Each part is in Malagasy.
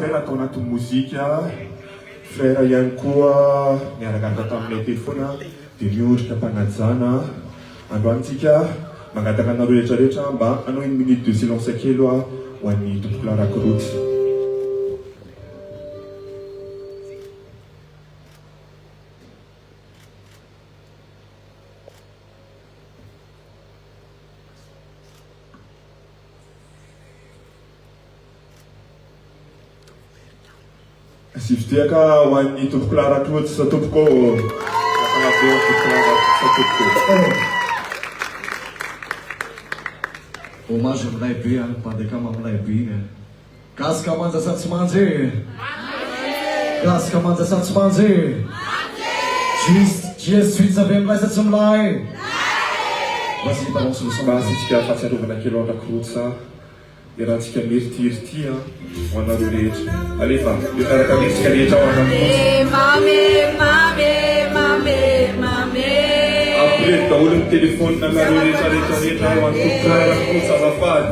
frère atao anatin'ny mozika frère ihany koa niarakaraka taminay telo foana dia miondrika mpanajana androantsika mangataka anareo rehetrarehetra mba anao 1 minute de silence kely ho an'ny tompoko larakorotsy. Sivitiaka ho an'ny tompoko larakorotsy sa tompoko hommage aminay be any mpandekama aminay be iny gasika manja satsimanje gasika manja satsimanje GS suite avy aminay satsimilay vas-y balance le son. Mba asitsika fahatsiarovana kely larakorotsy dia raha antsika meritirity ho anareo rehetra. Alefa miaraka miritsika rehetra ho après daholo ny telefônina anareo rehetrarehetrarehetra ho an'ny tompoko larakorotsy azafady.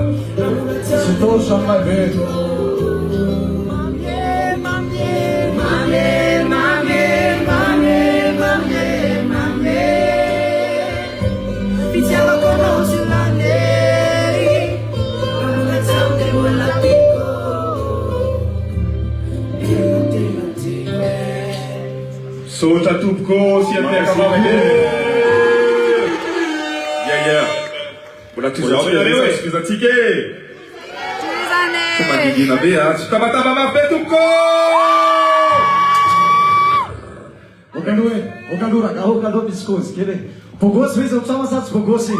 Sy tosy aminay be Sotra tompoko sy ateka vavaka mbola tozatsika tsy mandigina be tsy tabataba mafy be tompoko okaloha ragaha okaloha misy kozy kely bogosy izy am'samasatsy bogosy